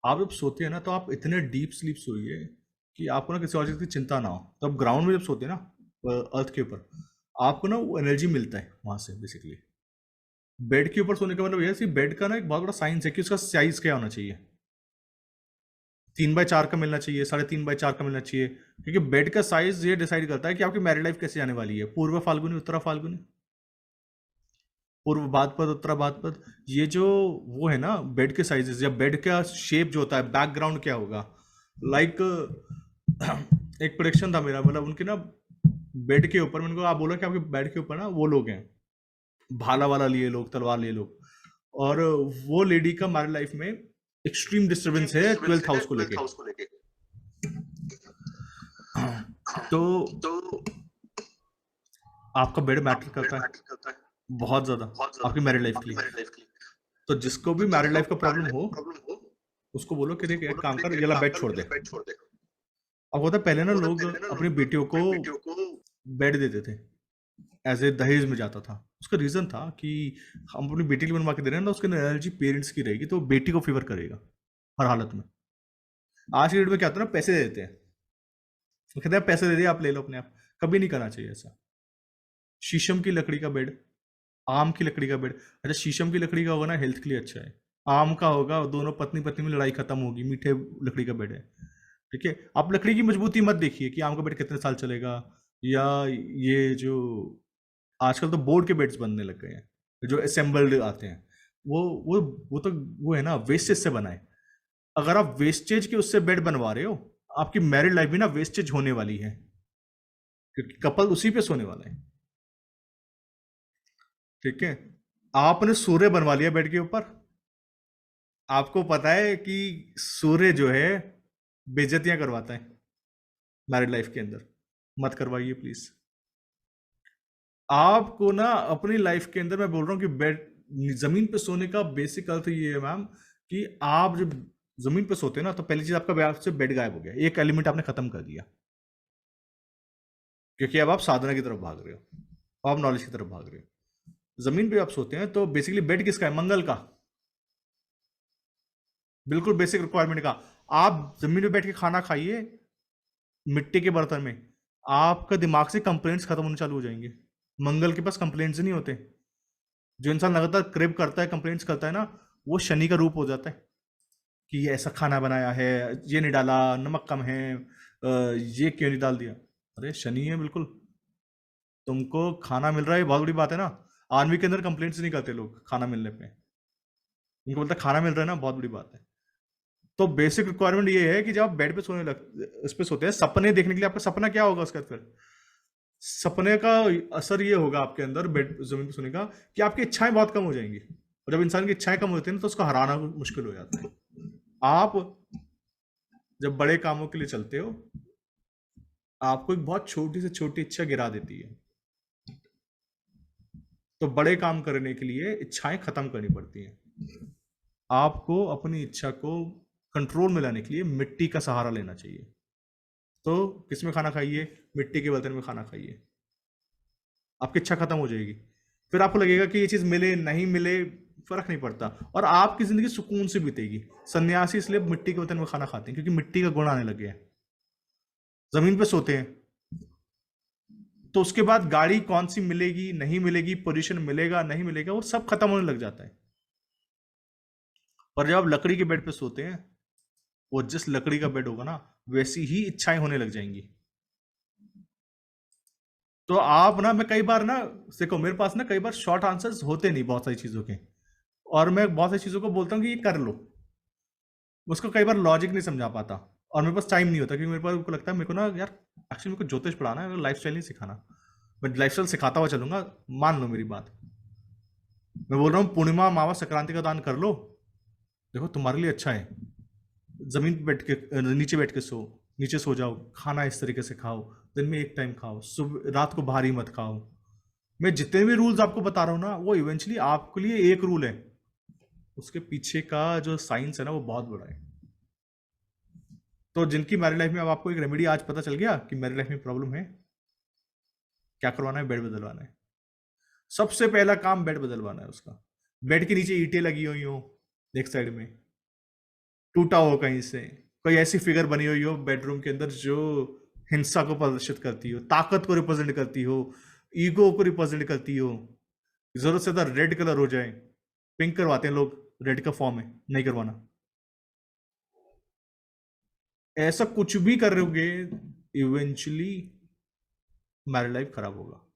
आप जब सोते हैं ना तो आप इतने डीप स्लीप सोइए कि आपको ना किसी और चीज़ की चिंता ना हो। तो आप ग्राउंड में जब सोते हैं ना अर्थ के ऊपर, आपको ना वो एनर्जी मिलता है वहां से बेसिकली। बेड के ऊपर सोने का मतलब ये है कि बेड का ना एक बहुत बड़ा साइंस है कि उसका साइज क्या होना चाहिए। 3x4 का मिलना चाहिए, 3.5x4 का मिलना चाहिए, क्योंकि बेड का साइज ये डिसाइड करता है कि आपकी मैरिड लाइफ कैसे जाने वाली है। पूर्व फाल्गुनी, उत्तरा फाल्गुनी, पूर्व भाद्रपद, उत्तरा भाद्रपद, ये जो वो है ना बेड के साइजेस या बेड का शेप जो होता है, बैकग्राउंड क्या होगा। लाइक एक प्रोडिक्शन था मेरा, मतलब उनके ना बेड के ऊपर मैंने को आप बोला कि आपके बेड के ऊपर ना वो लोग हैं, भाला वाला लिए लोग, तलवार लिए लोग, और वो लेडी का हमारी लाइफ में एक्सट्रीम डिस्टरबेंस है 12th हाउस को लेके। तो आपका बेड मैटर करता है बहुत ज्यादा आपकी मैरिड लाइफ के लिए। तो जिसको भी मैरिड लाइफ का प्रॉब्लम हो, उसको बोलो कि देख एक काम कर, ये ला बेड छोड़ दे। अब होता है पहले ना लोग अपनी बेटियों को बेड देते थे, एज ए दहेज में जाता था। उसका रीजन था कि हम अपनी बेटी के लिए बनवा के दे रहे हैं ना, उसके अंदर एनर्जी पेरेंट्स की रहेगी तो बेटी को फेवर करेगा हर हालत में। आज के डेट में क्या होता है ना, पैसे दे देते हैं, वो कहते हैं पैसे दे दिए आप ले लो अपने आप। कभी नहीं करना चाहिए ऐसा। शीशम की लकड़ी का बेड, आम की लकड़ी का बेड। अच्छा, शीशम की लकड़ी का होगा ना हेल्थ के लिए अच्छा है। आम का होगा दोनों पत्नी पत्नी में लड़ाई खत्म होगी, मीठे लकड़ी का बेड है। ठीक है, आप लकड़ी की मजबूती मत देखिए कि आम का बेड कितने साल चलेगा, या ये जो आजकल तो बोर्ड के बेड्स बनने लग गए हैं जो असेंबल्ड आते हैं, वो वो वो तो वो है ना वेस्टेज से बना है। अगर आप वेस्टेज के उससे बेड बनवा रहे हो, आपकी मैरिड लाइफ भी ना वेस्टेज होने वाली है, क्योंकि कपल उसी पे सोने वाला है। ठीक है, आपने सूर्य बनवा लिया बेड के ऊपर। आपको पता है कि सूर्य जो है बेइज्जतियां करवाता है मैरिड लाइफ के अंदर। मत करवाइए प्लीज। आपको ना अपनी लाइफ के अंदर, मैं बोल रहा हूँ कि बेड, जमीन पे सोने का बेसिक अर्थ ये है मैम, कि आप जब जमीन पे सोते हैं ना तो पहली चीज आपका ब्याह से बेड गायब हो गया, एक एलिमेंट आपने खत्म कर दिया, क्योंकि अब आप साधना की तरफ भाग रहे हो, आप नॉलेज की तरफ भाग रहे हो। जमीन पे आप सोते हैं तो बेसिकली बेड किसका है, मंगल का। बिल्कुल बेसिक रिक्वायरमेंट का। आप जमीन पे बैठ के खाना खाइए मिट्टी के बर्तन में, आपका दिमाग से कंप्लेंट्स खत्म होने चालू हो जाएंगे। मंगल के पास कंप्लेंट्स नहीं होते। जो इंसान लगातार क्रेव करता है, कंप्लेंट्स करता है ना, वो शनि का रूप हो जाता है कि ये ऐसा खाना बनाया है, ये नहीं डाला, नमक कम है, ये क्यों नहीं डाल दिया। अरे शनि है बिल्कुल, तुमको खाना मिल रहा है, ये बहुत बड़ी बात है ना। आर्मी के अंदर कंप्लेंट्स नहीं करते लोग खाना मिलने पे, उनको बोलता है खाना मिल रहा है ना, बहुत बड़ी बात है। तो बेसिक रिक्वायरमेंट ये है कि जब आप बेड पे सोने लग इस पे सोते हैं, सपने देखने के लिए आपका सपना क्या होगा उसका फिर, सपने का असर ये होगा आपके अंदर बेड जमीन पे सोने का, कि आपकी इच्छाएं बहुत कम हो जाएंगी। और जब इंसान की इच्छाएं कम होती है ना तो उसको हराना मुश्किल हो जाता है। आप जब बड़े कामों के लिए चलते हो, आपको एक बहुत छोटी से छोटी इच्छा गिरा देती है। तो बड़े काम करने के लिए इच्छाएं खत्म करनी पड़ती हैं। आपको अपनी इच्छा को कंट्रोल में लाने के लिए मिट्टी का सहारा लेना चाहिए। तो किसमें खाना खाइए, मिट्टी के बर्तन में खाना खाइए, आपकी इच्छा खत्म हो जाएगी। फिर आपको लगेगा कि ये चीज मिले नहीं मिले फर्क नहीं पड़ता, और आपकी जिंदगी सुकून से बीतेगी। सन्यासी इसलिए मिट्टी के बर्तन में खाना खाते हैं क्योंकि मिट्टी का गुण आने लगे हैं। जमीन पे सोते हैं तो उसके बाद गाड़ी कौन सी मिलेगी नहीं मिलेगी, पोजीशन मिलेगा नहीं मिलेगा, वो सब खत्म होने लग जाता है। पर जब आप लकड़ी के बेड पे सोते हैं, वो जिस लकड़ी का बेड होगा ना, वैसी ही इच्छाएं होने लग जाएंगी। तो आप ना, मैं कई बार ना, देखो मेरे पास ना कई बार शॉर्ट आंसर्स होते नहीं बहुत सारी चीजों के, और मैं बहुत सारी चीजों को बोलता हूँ कि ये कर लो, उसको कई बार लॉजिक नहीं समझा पाता, और मेरे पास टाइम नहीं होता, क्योंकि मेरे पास को लगता है मेरे को ना यार, एक्चुअली मेरे को ज्योतिष पढ़ाना है, मेरे को लाइफ स्टाइल नहीं सिखाना। मैं लाइफ स्टाइल सिखाता हुआ चलूंगा, मान लो मेरी बात। मैं बोल रहा हूँ पूर्णिमा अमावस संक्रांति का दान कर लो, देखो तुम्हारे लिए अच्छा है। जमीन पे बैठ के, नीचे बैठ के सो, नीचे सो जाओ, खाना इस तरीके से खाओ, दिन में एक टाइम खाओ, सुबह रात को भारी मत खाओ। मैं जितने भी रूल्स आपको बता रहा हूँ ना, वो इवेंचुअली आपके लिए एक रूल है, उसके पीछे का जो साइंस है ना वो बहुत बड़ा है। तो जिनकी मैरिड लाइफ में, अब आपको एक रेमेडी आज पता चल गया कि मैरिड लाइफ में प्रॉब्लम है, क्या करवाना है, बेड बदलवाना है। सबसे पहला काम बेड बदलवाना है उसका। बेड के नीचे ईंटें लगी हुई हो एक साइड में, टूटा हो कहीं से, कोई ऐसी फिगर बनी हुई हो बेडरूम के अंदर जो हिंसा को प्रदर्शित करती हो, ताकत को रिप्रेजेंट करती हो, ईगो को रिप्रेजेंट करती हो। जरूरत से ज्यादा रेड कलर हो जाए, पिंक करवाते हैं लोग, रेड का फॉर्म है, नहीं करवाना। ऐसा कुछ भी कर रहे होगे, इवेंचुअली मैरिड लाइफ खराब होगा।